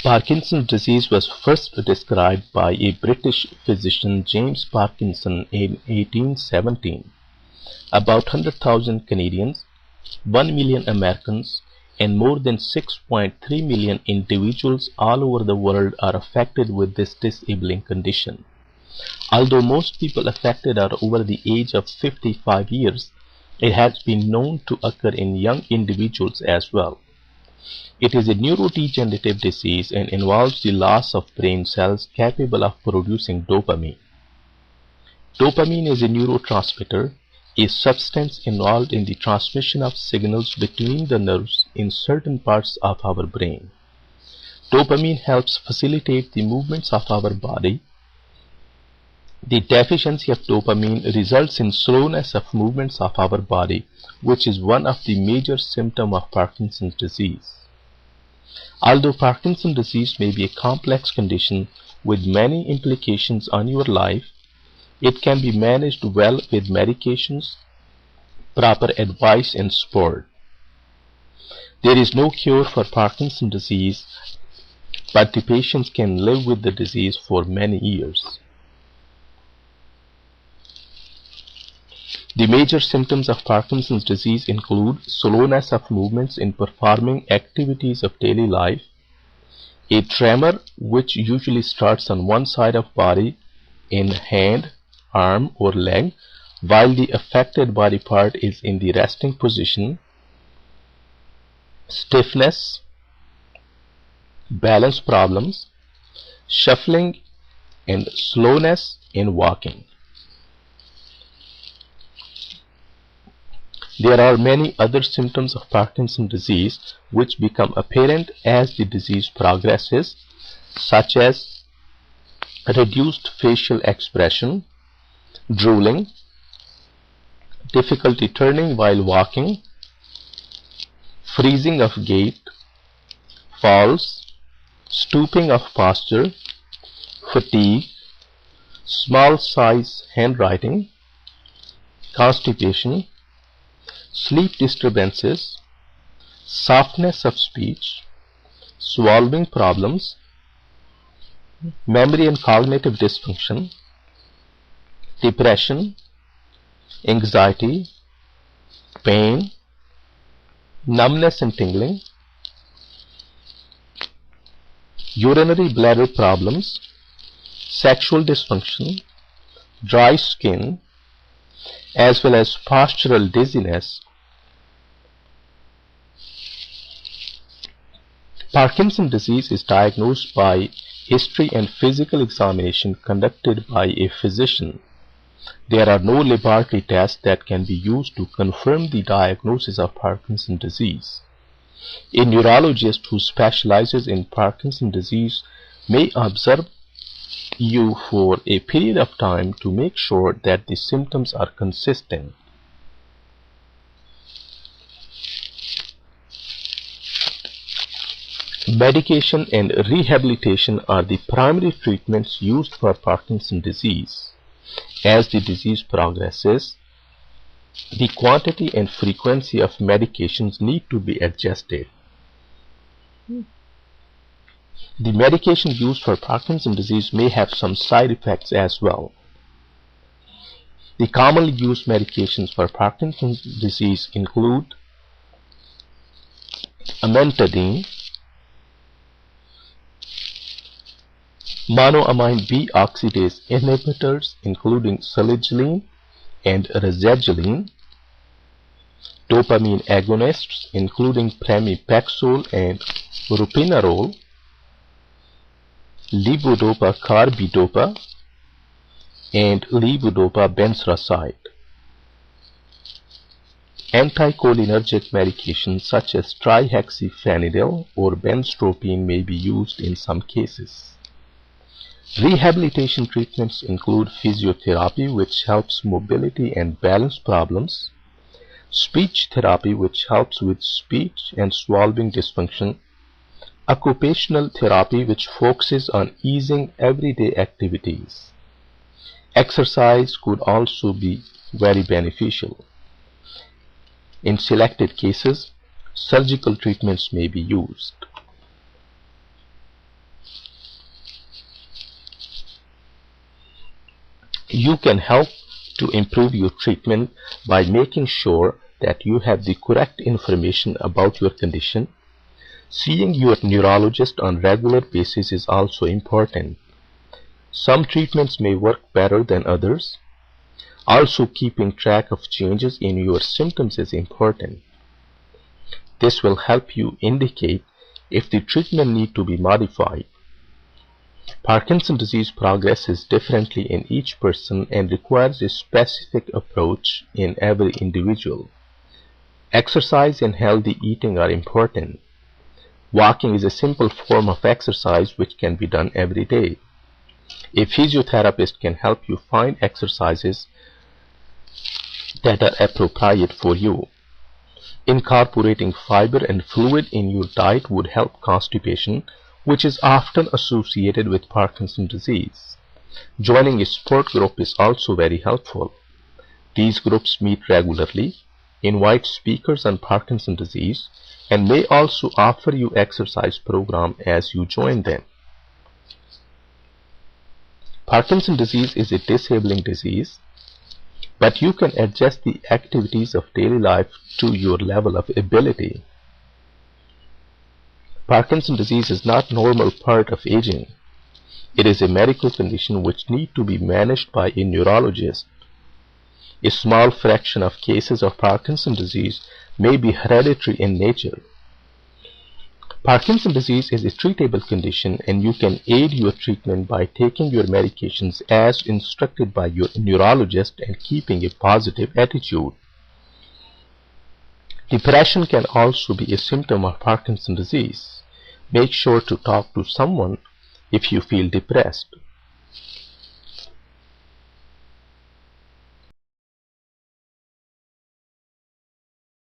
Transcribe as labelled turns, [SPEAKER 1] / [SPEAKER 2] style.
[SPEAKER 1] Parkinson's disease was first described by a British physician, James Parkinson, in 1817. About 100,000 Canadians, 1 million Americans, and more than 6.3 million individuals all over the world are affected with this disabling condition. Although most people affected are over the age of 55 years, it has been known to occur in young individuals as well. It is a neurodegenerative disease and involves the loss of brain cells capable of producing dopamine. Dopamine is a neurotransmitter, a substance involved in the transmission of signals between the nerves in certain parts of our brain. Dopamine helps facilitate the movements of our body. The deficiency of dopamine results in slowness of movements of our body, which is one of the major symptoms of Parkinson's disease. Although Parkinson's disease may be a complex condition with many implications on your life, it can be managed well with medications, proper advice, and support. There is no cure for Parkinson's disease, but the patients can live with the disease for many years. The major symptoms of Parkinson's disease include slowness of movements in performing activities of daily life, a tremor which usually starts on one side of body, in hand, arm, or leg, while the affected body part is in the resting position, stiffness, balance problems, shuffling, and slowness in walking. There are many other symptoms of Parkinson's disease which become apparent as the disease progresses, such as reduced facial expression, drooling, difficulty turning while walking, freezing of gait, falls, stooping of posture, fatigue, small size handwriting, constipation, sleep disturbances, softness of speech, swallowing problems, memory and cognitive dysfunction, depression, anxiety, pain, numbness and tingling, urinary bladder problems, sexual dysfunction, dry skin, as well as postural dizziness. Parkinson's disease is diagnosed by history and physical examination conducted by a physician. There are no laboratory tests that can be used to confirm the diagnosis of Parkinson's disease. A neurologist who specializes in Parkinson's disease may observe you for a period of time to make sure that the symptoms are consistent. Medication and rehabilitation are the primary treatments used for Parkinson's disease. As the disease progresses, the quantity and frequency of medications need to be adjusted. The medication used for Parkinson's disease may have some side effects as well. The commonly used medications for Parkinson's disease include amantadine, monoamine B oxidase inhibitors including salicyline and razeginine, dopamine agonists including pramipexole and ropinirole, levodopa carbidopa, and levodopa benzoate. Anticholinergic medications such as trihexyphenidyl or benztropine may be used in some cases. Rehabilitation treatments include physiotherapy, which helps mobility and balance problems, speech therapy, which helps with speech and swallowing dysfunction, occupational therapy, which focuses on easing everyday activities. Exercise could also be very beneficial. In selected cases, surgical treatments may be used. You can help to improve your treatment by making sure that you have the correct information about your condition. Seeing your neurologist on regular basis is also important. Some treatments may work better than others. Also, keeping track of changes in your symptoms is important. This will help you indicate if the treatment needs to be modified. Parkinson's disease progresses differently in each person and requires a specific approach in every individual. Exercise and healthy eating are important. Walking is a simple form of exercise which can be done every day. A physiotherapist can help you find exercises that are appropriate for you. Incorporating fiber and fluid in your diet would help constipation, which is often associated with Parkinson's disease. Joining a sport group is also very helpful. These groups meet regularly, invite speakers on Parkinson's disease, and may also offer you exercise program as you join them. Parkinson's disease is a disabling disease, but you can adjust the activities of daily life to your level of ability. Parkinson's disease is not a normal part of aging. It is a medical condition which needs to be managed by a neurologist. A small fraction of cases of Parkinson's disease may be hereditary in nature. Parkinson's disease is a treatable condition, and you can aid your treatment by taking your medications as instructed by your neurologist and keeping a positive attitude. Depression can also be a symptom of Parkinson's disease. Make sure to talk to someone if you feel depressed.